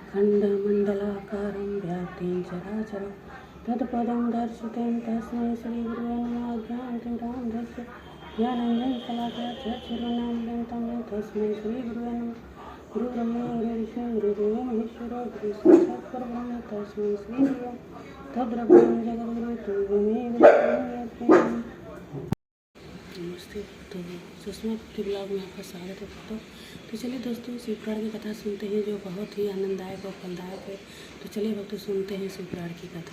खण्डमण्डलाकारं व्याप्तिं चराचरं तत्पदं दर्शितं तस्मै श्रीगुरुवे नमः। ज्ञानतिमिरान्धस्य ज्ञानाञ्जनशलाकया चक्षुरुन्मीलितं तं तस्मै श्रीगुरुवे नमः। गुरुब्रह्मा गुरुर्विष्णुः गुरुर्देवो महेश्वरो गुरुसाक्षात् परब्रह्म तस्मै श्रीगुरुवे तद्ब्रह्मं जगद्गुरुः तमेव विष्णुः। नमस्ते दोस्तों, सुषमा भक्ति ब्लॉग में आपका स्वागत है दोस्तों। तो चलिए दोस्तों, शिवपुराण की कथा सुनते हैं जो बहुत ही आनंददायक और फलदायक है। तो चलिए भक्तों सुनते हैं शिवपुराण की कथा।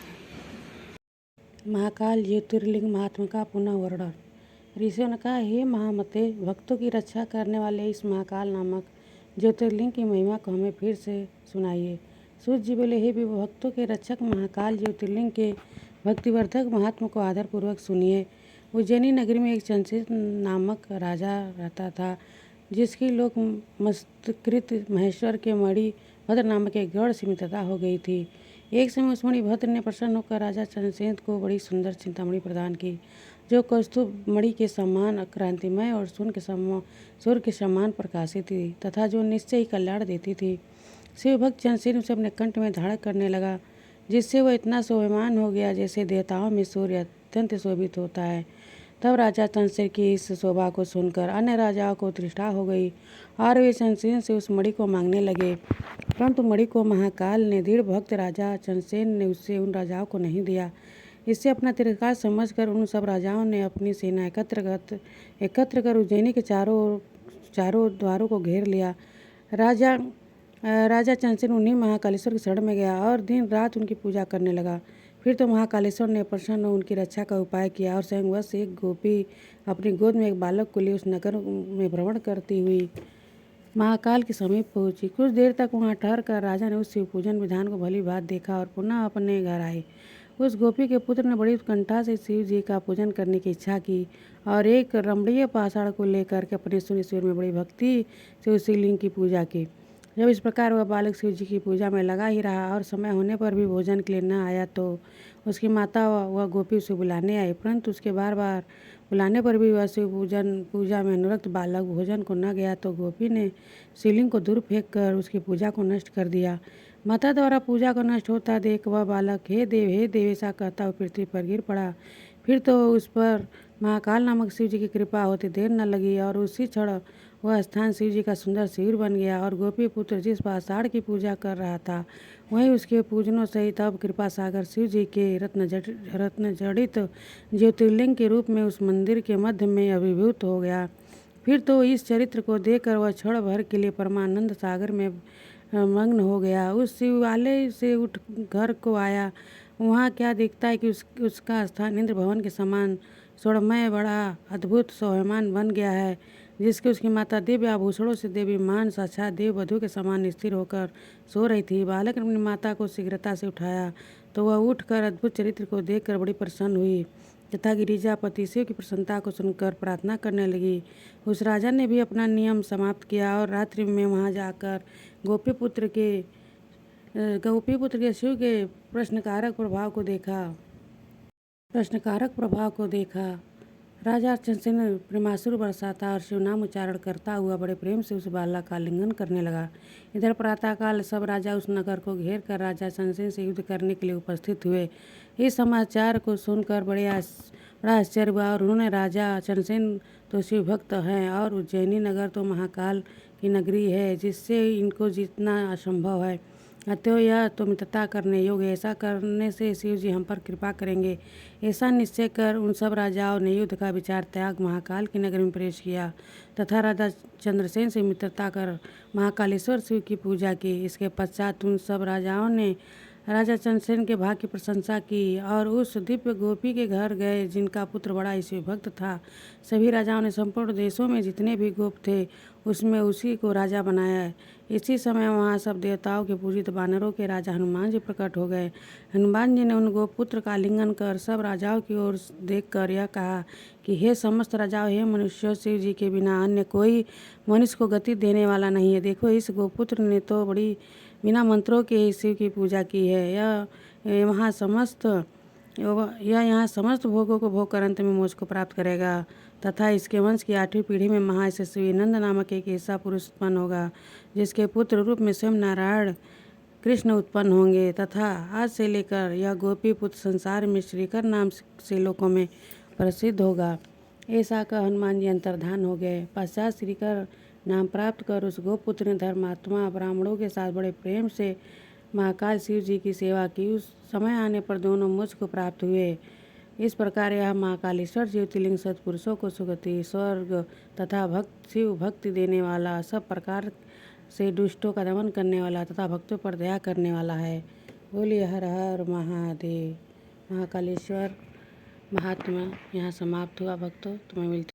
महाकाल ज्योतिर्लिंग महात्मा का पुनः वर्णन। ऋषियों ने कहा, हे महामते, भक्तों की रक्षा करने वाले इस महाकाल नामक ज्योतिर्लिंग की महिमा को हमें फिर से सुनाइए। सूर्य जी बोले, हे भी भक्तों के रक्षक महाकाल ज्योतिर्लिंग के भक्तिवर्धक महात्मा को आदरपूर्वक सुनिए। उज्जैनी नगरी में एक चंद्रसेन नामक राजा रहता था, जिसकी लोक मस्तकृत महेश्वर के मणिभद्र नामक एक गढ़ से मित्रता हो गई थी। एक समय उस मणिभद्र ने प्रसन्न होकर राजा चंद्रसेन को बड़ी सुंदर चिंतामणि प्रदान की, जो कौस्तुभ मणि के समान क्रांतिमय और सूर्य के समान प्रकाशित थी तथा जो निश्चय ही कल्याण देती थी। शिवभक्त चंद्रसेन उसे अपने कंठ में धारण करने लगा, जिससे वह इतना शोभायमान हो गया जैसे देवताओं में सूर्य अत्यंत शोभित होता है। तब राजा चंद्रसेन की इस शोभा को सुनकर अन्य राजाओं को तृष्णा हो गई और वे चंद्रसेन से उस मणि को मांगने लगे, परंतु मणि को महाकाल ने दृढ़ भक्त राजा चंद्रसेन ने उससे उन राजाओं को नहीं दिया। इससे अपना तिरस्कार समझकर उन सब राजाओं ने अपनी सेना एकत्र कर उज्जैनी के चारों द्वारों को घेर लिया। राजा चंद्रसेन उन्हीं महाकालेश्वर की शरण में गया और दिन रात उनकी पूजा करने लगा। फिर तो महाकालेश्वर ने प्रसन्न उनकी रक्षा का उपाय किया और स्वयंवश एक गोपी अपनी गोद में एक बालक को लिए उस नगर में भ्रमण करती हुई महाकाल के समीप पहुंची। कुछ देर तक वहां ठहर कर राजा ने उस शिव पूजन विधान को भली बात देखा और पुनः अपने घर आए। उस गोपी के पुत्र ने बड़ी उत्कंठा से शिव जी का पूजन करने की इच्छा की और एक रमणीय पाषाण को लेकर के अपने सुनी शिविर में बड़ी भक्ति से उस शिवलिंग की पूजा की। जब इस प्रकार वह बालक शिव जी की पूजा में लगा ही रहा और समय होने पर भी भोजन के लिए न आया, तो उसकी माता वह गोपी उसे बुलाने आई, परंतु उसके बार बार बुलाने पर भी वह शिव पूजा में अनुरक्त बालक भोजन को न गया, तो गोपी ने शिवलिंग को दूर फेंक कर उसकी पूजा को नष्ट कर दिया। माता द्वारा पूजा को नष्ट होता देख वह बालक हे देव ऐसा कहता हुआ पृथ्वी पर गिर पड़ा। फिर तो उस पर महाकाल नामक शिव जी की कृपा होती देर न लगी और उसी क्षण वह स्थान शिव जी का सुंदर शिविर बन गया और गोपी पुत्र जिस पाषाण की पूजा कर रहा था, वहीं उसके पूजनों सहित अब कृपा सागर शिव जी के रत्न जड़ित ज्योतिर्लिंग के रूप में उस मंदिर के मध्य में अभिभूत हो गया। फिर तो इस चरित्र को देखकर वह क्षण भर के लिए परमानंद सागर में मग्न हो गया। उस शिवालय से उठ घर को आया। वहाँ क्या दिखता है कि उसका स्थान इंद्र भवन के समान स्वर्णमय बड़ा अद्भुत शोभायमान बन गया है, जिसके उसकी माता दिव्य आभूषणों से देवीमान साक्षात देव वधू के समान स्थिर होकर सो रही थी। बालक ने अपनी माता को शीघ्रता से उठाया तो वह उठकर अद्भुत चरित्र को देखकर बड़ी प्रसन्न हुई तथा गिरिजापति शिव की प्रसन्नता को सुनकर प्रार्थना करने लगी। उस राजा ने भी अपना नियम समाप्त किया और रात्रि में वहां जाकर गोपीपुत्र के शिव के प्रश्नकारक प्रभाव को देखा। राजा चंद्रसेन प्रेमासुर बरसाता और शिव नाम उच्चारण करता हुआ बड़े प्रेम से उस बालक का आलिंगन करने लगा। इधर प्रातःकाल सब राजा उस नगर को घेर कर राजा चंद्रसेन से युद्ध करने के लिए उपस्थित हुए। इस समाचार को सुनकर बड़ा आश्चर्य हुआ और उन्होंने, राजा चंद्रसेन तो शिव भक्त हैं और उज्जैनी नगर तो महाकाल की नगरी है, जिससे इनको जीतना असंभव है। अतः यह तो मित्रता करने योग्य, ऐसा करने से शिव जी हम पर कृपा करेंगे। ऐसा निश्चय कर उन सब राजाओं ने युद्ध का विचार त्याग महाकाल की नगरी में प्रवेश किया तथा राजा चंद्रसेन से मित्रता कर महाकालेश्वर शिव की पूजा की। इसके पश्चात उन सब राजाओं ने राजा चंद्रसेन के भाग्य की प्रशंसा की और उस दिव्य गोपी के घर गए, जिनका पुत्र बड़ा शिव भक्त था। सभी राजाओं ने संपूर्ण देशों में जितने भी गोप थे, उसमें उसी को राजा बनाया। इसी समय वहाँ सब देवताओं के पूजित वानरों के राजा हनुमान जी प्रकट हो गए। हनुमान जी ने उन गोपुत्र का आलिंगन कर सब राजाओं की ओर देखकर यह कहा कि हे समस्त राजाओं, हे मनुष्यों, शिव जी के बिना अन्य कोई मनुष्य को गति देने वाला नहीं है। देखो, इस गोपुत्र ने तो बड़ी बिना मंत्रों के ही शिव की पूजा की है। यह यहाँ समस्त भोगों को भोग कर अंत में मोक्ष को प्राप्त करेगा तथा इसके वंश की 8वीं पीढ़ी में महायशस्वी नंद नामक एक ऐसा पुरुष उत्पन्न होगा, जिसके पुत्र रूप में स्वयं नारायण कृष्ण उत्पन्न होंगे तथा आज से लेकर यह गोपी पुत्र संसार में श्रीकर नाम से लोकों में प्रसिद्ध होगा। ऐसा कह हनुमान जी अंतर्धान हो गए। पश्चात श्रीकर नाम प्राप्त कर उस गोपुत्र ने धर्मात्मा ब्राह्मणों के साथ बड़े प्रेम से महाकाल शिव जी की सेवा की। उस समय आने पर दोनों मोक्ष को प्राप्त हुए। इस प्रकार यह महाकालेश्वर ज्योतिर्लिंग सत्पुरुषों को सुगति, स्वर्ग तथा शिव भक्ति देने वाला, सब प्रकार से दुष्टों का दमन करने वाला तथा भक्तों पर दया करने वाला है। बोलिए हर हर महादेव। महाकालेश्वर महात्मा यहाँ समाप्त हुआ भक्तों। तुम्हें मिलती